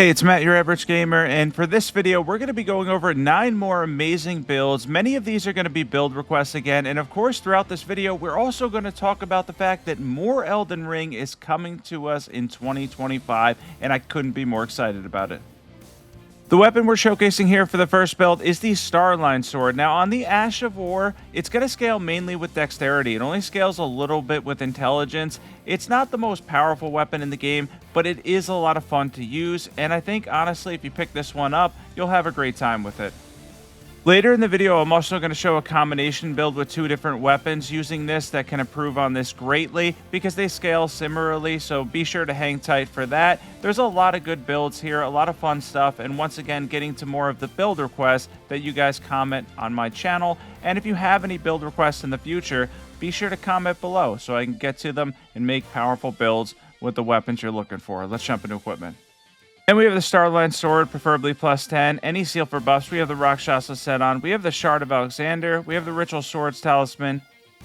Hey, it's Matt, your average gamer, and for this video, we're going to be going over 9 more amazing builds. Many of these are going to be build requests again, and of course, throughout this video, we're also going to talk about the fact that more Elden Ring is coming to us in 2025, and I couldn't be more excited about it. The weapon we're showcasing here for the first build is the Starline Sword. Now, on the Ash of War, it's going to scale mainly with dexterity. It only scales a little bit with intelligence. It's not the most powerful weapon in the game, but it is a lot of fun to use, and I think, honestly, if you pick this one up, you'll have a great time with it. Later in the video, I'm also going to show a combination build with 2 different weapons using this that can improve on this greatly because they scale similarly, so be sure to hang tight for that. There's a lot of good builds here, a lot of fun stuff, and once again, getting to more of the build requests that you guys comment on my channel. And if you have any build requests in the future, be sure to comment below so I can get to them and make powerful builds with the weapons you're looking for. Let's jump into equipment. And we have the Starline Sword, preferably +10. Any seal for buffs. We have the Rakshasa set on. We have the Shard of Alexander. We have the Ritual Swords Talisman.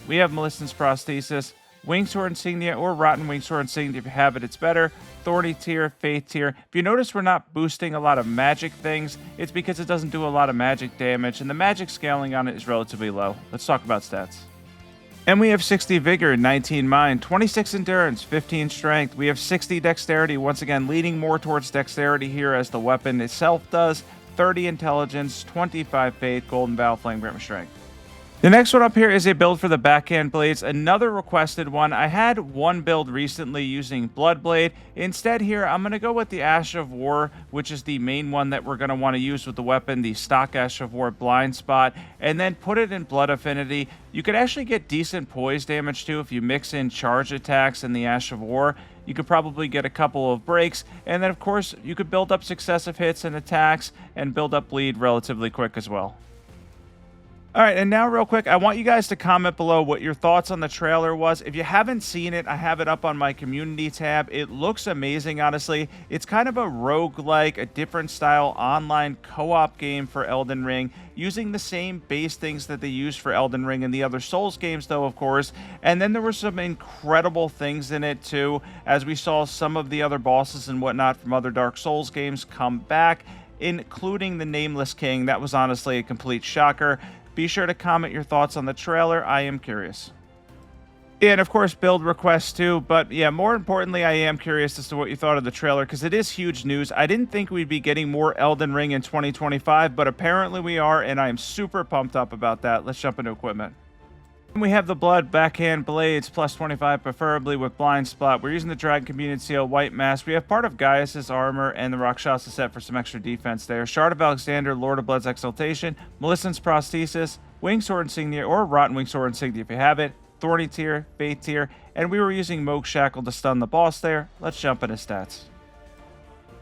We have Malison's Prosthesis. Wing Sword Insignia or Rotten Wing Sword Insignia. If you have it, it's better. Thorny Tier, Faith Tier. If you notice we're not boosting a lot of magic things, it's because it doesn't do a lot of magic damage, and the magic scaling on it is relatively low. Let's talk about stats. And we have 60 Vigor, 19 Mind, 26 Endurance, 15 Strength. We have 60 Dexterity, once again leaning more towards Dexterity here as the weapon itself does. 30 Intelligence, 25 Faith, Golden Vow, Flame Grant, Strength. The next one up here is a build for the Backhand Blades, another requested one. I had one build recently using Bloodblade. Instead here, I'm going to go with the Ash of War, which is the main one that we're going to want to use with the weapon, the stock Ash of War Blind Spot, and then put it in Blood Affinity. You could actually get decent poise damage too if you mix in charge attacks in the Ash of War. You could probably get a couple of breaks, and then of course you could build up successive hits and attacks and build up bleed relatively quick as well. All right, and now real quick, I want you guys to comment below what your thoughts on the trailer was. If you haven't seen it, I have it up on my community tab. It looks amazing, honestly. It's kind of a roguelike, a different style online co-op game for Elden Ring, using the same base things that they use for Elden Ring and the other Souls games, though, of course. And then there were some incredible things in it, too, as we saw some of the other bosses and whatnot from other Dark Souls games come back, including the Nameless King. That was honestly a complete shocker. Be sure to comment your thoughts on the trailer. I am curious. And of course, build requests too. But yeah, more importantly, I am curious as to what you thought of the trailer because it is huge news. I didn't think we'd be getting more Elden Ring in 2025, but apparently we are, and I am super pumped up about that. Let's jump into equipment. We have the Blood Backhand Blades, +25, preferably with Blind Spot. We're using the Dragon Community Seal, White Mask. We have part of Gaius' armor and the Rakshasa set for some extra defense there. Shard of Alexander, Lord of Blood's Exaltation, Malison's Prosthesis, Wing Sword Insignia, or Rotten Wing Sword Insignia if you have it, Thorny Tier, Faith Tier, and we were using Moog Shackle to stun the boss there. Let's jump into stats.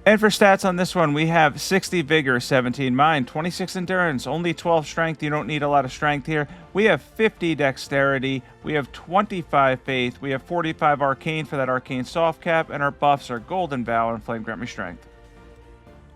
And for stats on this one, we have 60 Vigor, 17 Mind, 26 Endurance, only 12 Strength. You don't need a lot of Strength here. We have 50 Dexterity. We have 25 Faith. We have 45 Arcane for that Arcane Soft Cap. And our buffs are Golden Vow and Flame Grant Me Strength.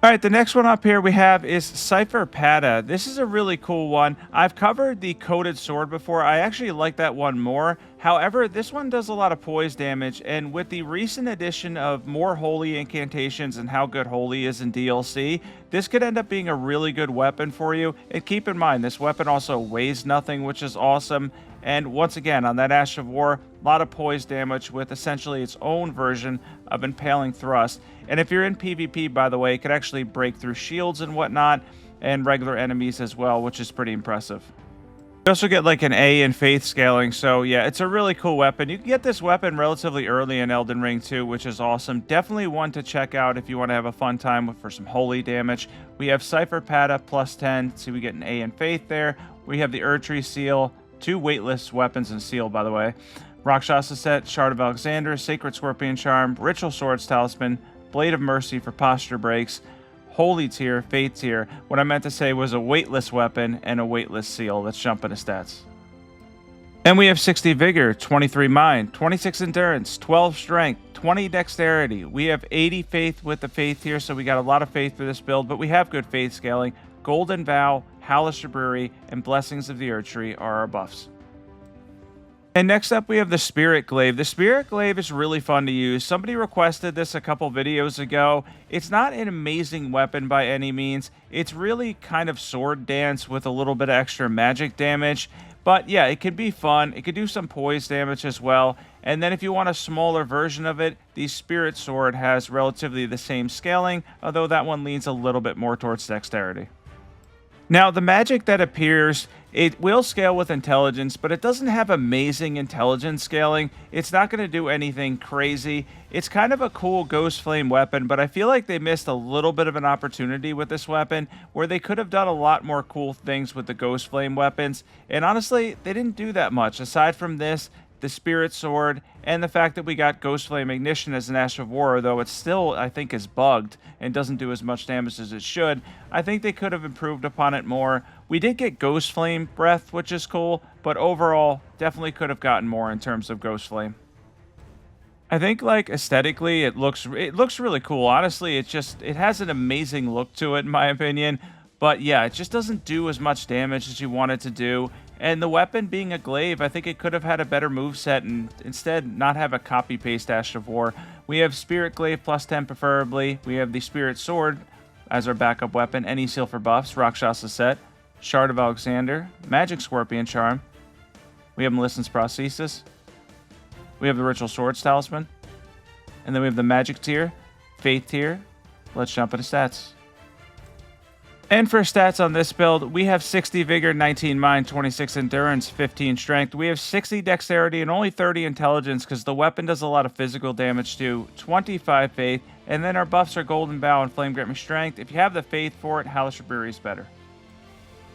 All right, the next one up here we have is Cipher Pada. This is a really cool one. I've covered the Coated Sword before. I actually like that one more. However, this one does a lot of poise damage, and with the recent addition of more Holy Incantations and how good Holy is in DLC, this could end up being a really good weapon for you. And keep in mind, this weapon also weighs nothing, which is awesome. And once again, on that Ash of War, a lot of poise damage with essentially its own version of Impaling Thrust. And if you're in PvP, by the way, it could actually break through shields and whatnot, and regular enemies as well, which is pretty impressive. You also get like an A in Faith scaling, so yeah, it's a really cool weapon. You can get this weapon relatively early in Elden Ring too, which is awesome. Definitely one to check out if you want to have a fun time for some holy damage. We have Cipher Pada, +10, so we get an A in Faith there. We have the Erdtree Seal, 2 weightless weapons and seal, by the way. Rakshasa set, Shard of Alexander, Sacred Scorpion Charm, Ritual Swords Talisman, Blade of Mercy for posture breaks, Holy Tier, Faith Tier. What I meant to say was a weightless weapon and a weightless seal. Let's jump into stats. And we have 60 Vigor, 23 Mind, 26 Endurance, 12 Strength, 20 Dexterity. We have 80 Faith with the Faith Tier, so we got a lot of Faith for this build, but we have good Faith scaling. Golden Vow, Hallister Brewery, and Blessings of the Erdtree are our buffs. And next up, we have the Spirit Glaive. The Spirit Glaive is really fun to use. Somebody requested this a couple videos ago. It's not an amazing weapon by any means. It's really kind of sword dance with a little bit of extra magic damage. But yeah, it can be fun. It could do some poise damage as well. And then if you want a smaller version of it, the Spirit Sword has relatively the same scaling, although that one leans a little bit more towards dexterity. Now, the magic that appears, it will scale with intelligence, but it doesn't have amazing intelligence scaling. It's not going to do anything crazy. It's kind of a cool Ghost Flame weapon, but I feel like they missed a little bit of an opportunity with this weapon where they could have done a lot more cool things with the Ghost Flame weapons. And honestly, they didn't do that much. Aside from this, the Spirit Sword, and the fact that we got Ghost Flame Ignition as an Ash of War, though it still, I think, is bugged and doesn't do as much damage as it should. I think they could have improved upon it more. We did get Ghost Flame Breath, which is cool, but overall, definitely could have gotten more in terms of Ghost Flame. I think, like, aesthetically, it looks really cool. Honestly, it has an amazing look to it, in my opinion. But yeah, it just doesn't do as much damage as you want it to do. And the weapon being a glaive, I think it could have had a better moveset and instead not have a copy-paste Ash of War. We have Spirit Glaive plus 10 preferably. We have the Spirit Sword as our backup weapon. Any seal for buffs. Rakshasa set. Shard of Alexander. Magic Scorpion Charm. We have Melissen's Prosthesis. We have the Ritual Swords Talisman. And then we have the Magic tier. Faith tier. Let's jump into stats. And for stats on this build, we have 60 Vigor, 19 Mind, 26 Endurance, 15 Strength. We have 60 Dexterity and only 30 Intelligence because the weapon does a lot of physical damage too. 25 Faith, and then our buffs are Golden Bow and Flame Grant Me Strength. If you have the Faith for it, Hellish Brewery is better.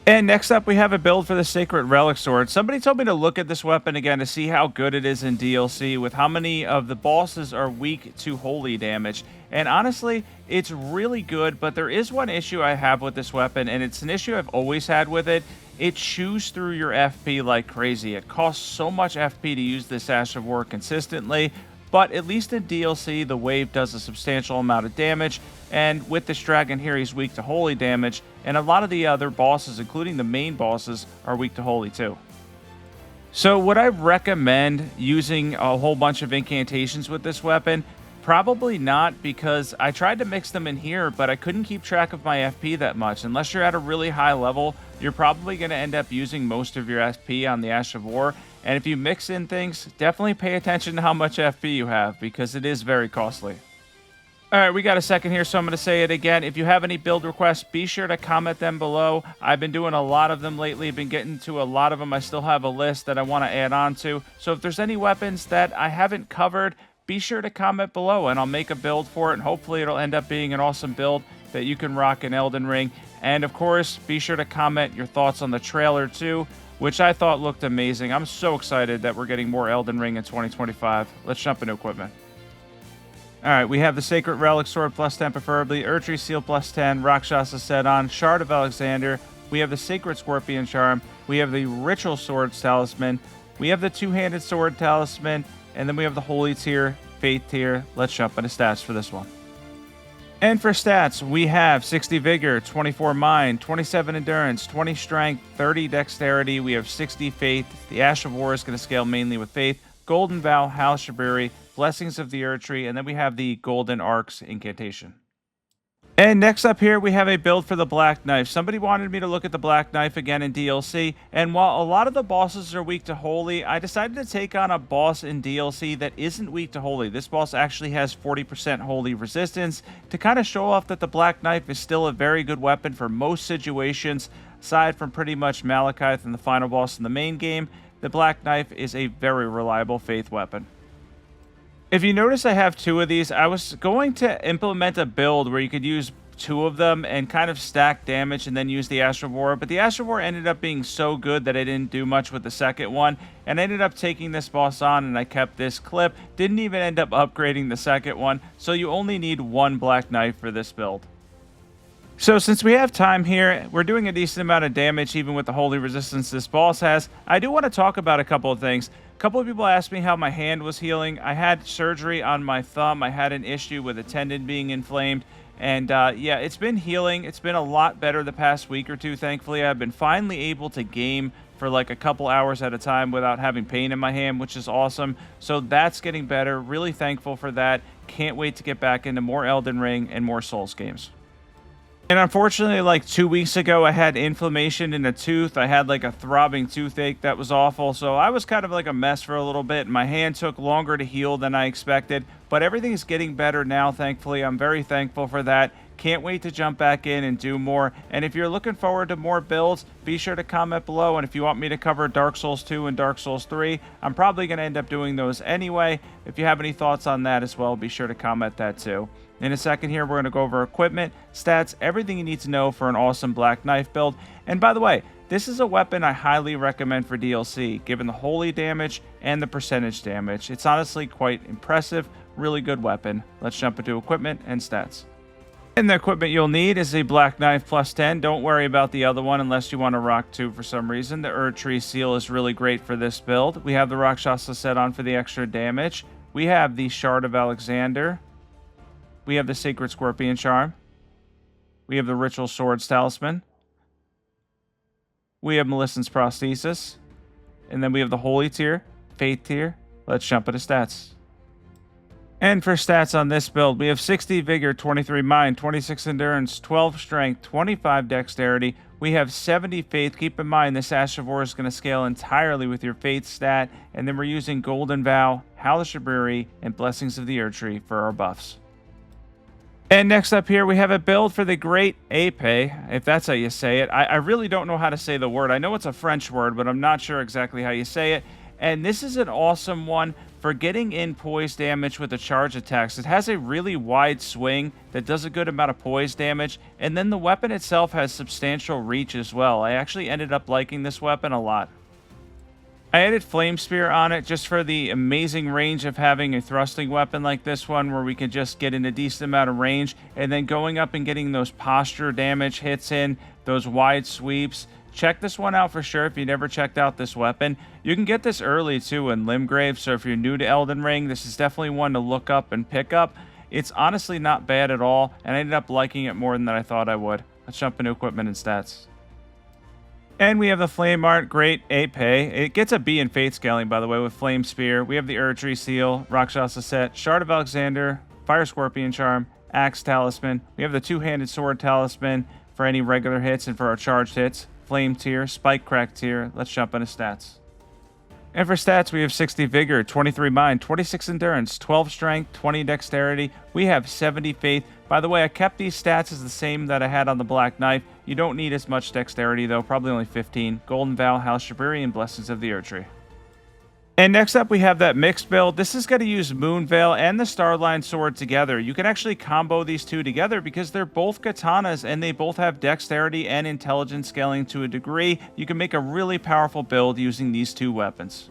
And next up, we have a build for the Sacred Relic Sword. Somebody told me to look at this weapon again to see how good it is in DLC with how many of the bosses are weak to holy damage. And honestly, it's really good, but there is one issue I have with this weapon, and it's an issue I've always had with it. It chews through your FP like crazy. It costs so much FP to use this Ash of War consistently, but at least in DLC, the wave does a substantial amount of damage, and with this dragon here, he's weak to holy damage, and a lot of the other bosses, including the main bosses, are weak to holy too. So would I recommend using a whole bunch of incantations with this weapon? Probably not, because I tried to mix them in here, but I couldn't keep track of my FP that much. Unless you're at a really high level, you're probably going to end up using most of your FP on the Ash of War. And if you mix in things, definitely pay attention to how much FP you have, because it is very costly. Alright, we got a second here, so I'm going to say it again. If you have any build requests, be sure to comment them below. I've been doing a lot of them lately, been getting to a lot of them. I still have a list that I want to add on to. So if there's any weapons that I haven't covered, be sure to comment below and I'll make a build for it, and hopefully it'll end up being an awesome build that you can rock in Elden Ring. And of course, be sure to comment your thoughts on the trailer too, which I thought looked amazing. I'm so excited that we're getting more Elden Ring in 2025. Let's jump into equipment. Alright, we have the Sacred Relic Sword plus 10 preferably, Erdtree Seal plus 10, Rakshasa set on, Shard of Alexander, we have the Sacred Scorpion Charm, we have the Ritual Swords Talisman, we have the Two-Handed Sword Talisman, and then we have the Holy tier, Faith tier. Let's jump into stats for this one. And for stats, we have 60 Vigor, 24 Mind, 27 Endurance, 20 Strength, 30 Dexterity. We have 60 Faith. The Ash of War is going to scale mainly with Faith. Golden Vow, Hellish Brewery, Blessings of the Erdtree, and then we have the Golden Arcs Incantation. And next up here, we have a build for the Black Knife. Somebody wanted me to look at the Black Knife again in DLC, and while a lot of the bosses are weak to Holy, I decided to take on a boss in DLC that isn't weak to Holy. This boss actually has 40% Holy resistance to kind of show off that the Black Knife is still a very good weapon for most situations. Aside from pretty much Malekith and the final boss in the main game, the Black Knife is a very reliable Faith weapon. If you notice, I have two of these. I was going to implement a build where you could use two of them and kind of stack damage and then use the Ash of War, but the Ash of War ended up being so good that I didn't do much with the second one, and I ended up taking this boss on and I kept this clip. Didn't even end up upgrading the second one, so you only need one Black Knife for this build. So since we have time here, we're doing a decent amount of damage even with the holy resistance this boss has. I do want to talk about a couple of things. A couple of people asked me how my hand was healing. I had surgery on my thumb. I had an issue with a tendon being inflamed. And yeah, it's been healing. It's been a lot better the past week or two, thankfully. I've been finally able to game for like a couple hours at a time without having pain in my hand, which is awesome. So that's getting better. Really thankful for that. Can't wait to get back into more Elden Ring and more Souls games. And unfortunately, like 2 weeks ago, I had inflammation in a tooth. I had like a throbbing toothache that was awful. So I was kind of like a mess for a little bit. My hand took longer to heal than I expected, but everything's getting better now, thankfully. I'm very thankful for that. Can't wait to jump back in and do more. And if you're looking forward to more builds, be sure to comment below. And if you want me to cover Dark Souls 2 and Dark Souls 3, I'm probably going to end up doing those anyway. If you have any thoughts on that as well, be sure to comment that too. In a second here, we're going to go over equipment, stats, everything you need to know for an awesome black knife build. And by the way, this is a weapon I highly recommend for DLC, given the holy damage and the percentage damage. It's honestly quite impressive, really good weapon. Let's jump into equipment and stats. And the equipment you'll need is a black knife plus 10. Don't worry about the other one unless you want to rock 2 for some reason. The Erdtree seal is really great for this build. We have the Rakshasa set on for the extra damage. We have the Shard of Alexander. We have the Sacred Scorpion Charm. We have the Ritual Swords Talisman. We have Millicent's Prosthesis. And then we have the Holy Tier, Faith Tier. Let's jump into stats. And for stats on this build, we have 60 Vigor, 23 Mind, 26 Endurance, 12 Strength, 25 Dexterity. We have 70 Faith. Keep in mind, this Ash of War is going to scale entirely with your Faith stat. And then we're using Golden Vow, Hellish Reburie, and Blessings of the Erdtree for our buffs. And next up here, we have a build for the great Epee, if that's how you say it. I really don't know how to say the word. I know it's a French word, but I'm not sure exactly how you say it. And this is an awesome one for getting in poise damage with the charge attacks. It has a really wide swing that does a good amount of poise damage. And then the weapon itself has substantial reach as well. I actually ended up liking this weapon a lot. I added Flame Spear on it just for the amazing range of having a thrusting weapon like this one where we can just get in a decent amount of range, and then going up and getting those posture damage hits in, those wide sweeps. Check this one out for sure if you never checked out this weapon. You can get this early too in Limgrave, so if you're new to Elden Ring, this is definitely one to look up and pick up. It's honestly not bad at all, and I ended up liking it more than I thought I would. Let's jump into equipment and stats. And we have the Flame Art, great Epee. It gets a B in Fate scaling, by the way, with Flame Spear. We have the Erdtree Seal, Rakshasa set, Shard of Alexander, Fire Scorpion Charm, Axe Talisman. We have the Two-Handed Sword Talisman for any regular hits and for our charged hits. Flame Tier, Spike Crack Tier. Let's jump into stats. And for stats, we have 60 Vigor, 23 Mind, 26 Endurance, 12 Strength, 20 Dexterity. We have 70 Faith. By the way, I kept these stats as the same that I had on the Black Knife. You don't need as much Dexterity, though. Probably only 15. Golden Vow, Hellish Reburie, and Blessings of the Erdtree. And next up, we have that mixed build. This is going to use Moonveil and the Starline Sword together. You can actually combo these two together because they're both katanas and they both have dexterity and intelligence scaling to a degree. You can make a really powerful build using these two weapons.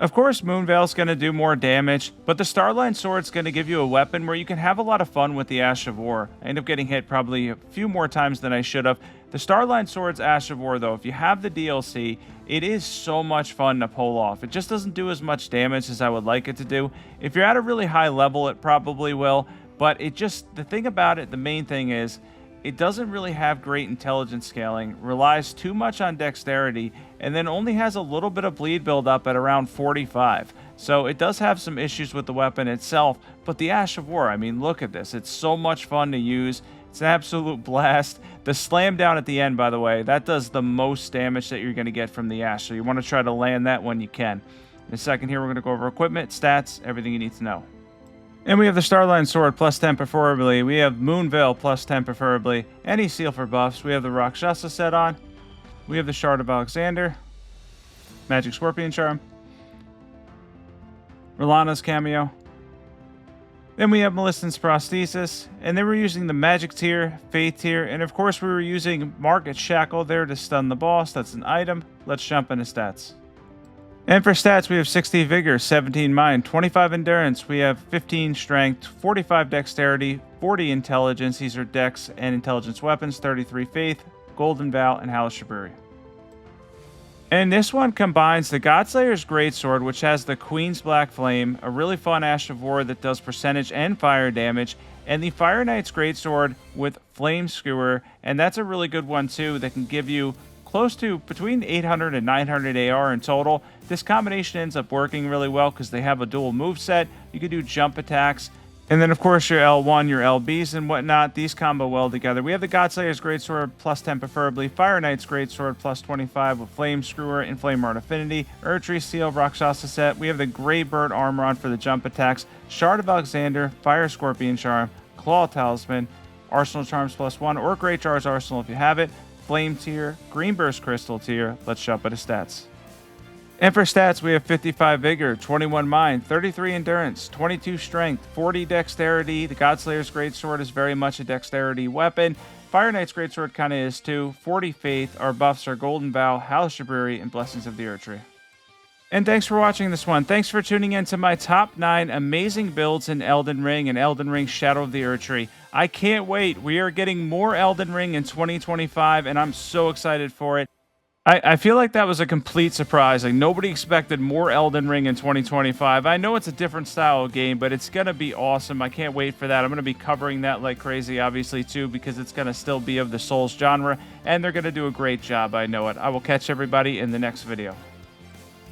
Of course, Moonveil's going to do more damage, but the Starline Sword's going to give you a weapon where you can have a lot of fun with the Ash of War. I end up getting hit probably a few more times than I should have. The Starline Sword's Ash of War, though, if you have the DLC, it is so much fun to pull off. It just doesn't do as much damage as I would like it to do. If you're at a really high level, it probably will, but the thing about it, the main thing is, it doesn't really have great intelligence scaling, relies too much on dexterity, and then only has a little bit of bleed buildup at around 45. So it does have some issues with the weapon itself, but the Ash of War, I mean, look at this. It's so much fun to use. It's an absolute blast. The slam down at the end, by the way, that does the most damage that you're going to get from the Ash, so you want to try to land that when you can. In a second here, we're going to go over equipment, stats, everything you need to know. And we have the Starline Sword, plus 10 preferably. We have Moonveil, plus 10 preferably. Any seal for buffs. We have the Rakshasa set on. We have the Shard of Alexander. Magic Scorpion Charm. Rolana's cameo. Then we have Millicent's Prosthesis. And then we're using the Magic tier, Faith tier. And of course we were using Market Shackle there to stun the boss. That's an item. Let's jump into stats. And for stats, we have 60 Vigor, 17 Mind, 25 Endurance, we have 15 Strength, 45 Dexterity, 40 Intelligence, these are Dex and Intelligence weapons, 33 Faith, Golden Vow, and Hellish Reburie. And this one combines the Godslayer's Greatsword, which has the Queen's Black Flame, a really fun Ash of War that does percentage and fire damage, and the Fire Knight's Greatsword with Flame Skewer, and that's a really good one too that can give you close to between 800 and 900 AR in total. This combination ends up working really well because they have a dual move set. You can do jump attacks. And then, of course, your L1, your LBs, and whatnot, these combo well together. We have the Godslayer's Greatsword, plus 10 preferably, Fire Knight's Greatsword, plus 25 with Flame Screwer and Flame Art Affinity, Erdtree Seal, Rakshasa set. We have the Grey Bird Armor on for the jump attacks, Shard of Alexander, Fire Scorpion Charm, Claw Talisman, Arsenal Charms plus 1, or Great Jar's Arsenal if you have it, Flame Tier, Green Burst Crystal Tier. Let's jump into stats. And for stats, we have 55 Vigor, 21 Mind, 33 Endurance, 22 Strength, 40 Dexterity. The Godslayer's Greatsword is very much a Dexterity weapon. Fire Knight's Greatsword kind of is too. 40 Faith. Our buffs are Golden Vow, House Shabriri, and Blessings of the Erdtree. And thanks for watching this one. Thanks for tuning in to my top 9 amazing builds in Elden Ring and Elden Ring Shadow of the Erdtree. I can't wait. We are getting more Elden Ring in 2025, and I'm so excited for it. I feel like that was a complete surprise. Like, nobody expected more Elden Ring in 2025. I know it's a different style of game, but it's going to be awesome. I can't wait for that. I'm going to be covering that like crazy, obviously, too, because it's going to still be of the Souls genre, and they're going to do a great job. I know it. I will catch everybody in the next video.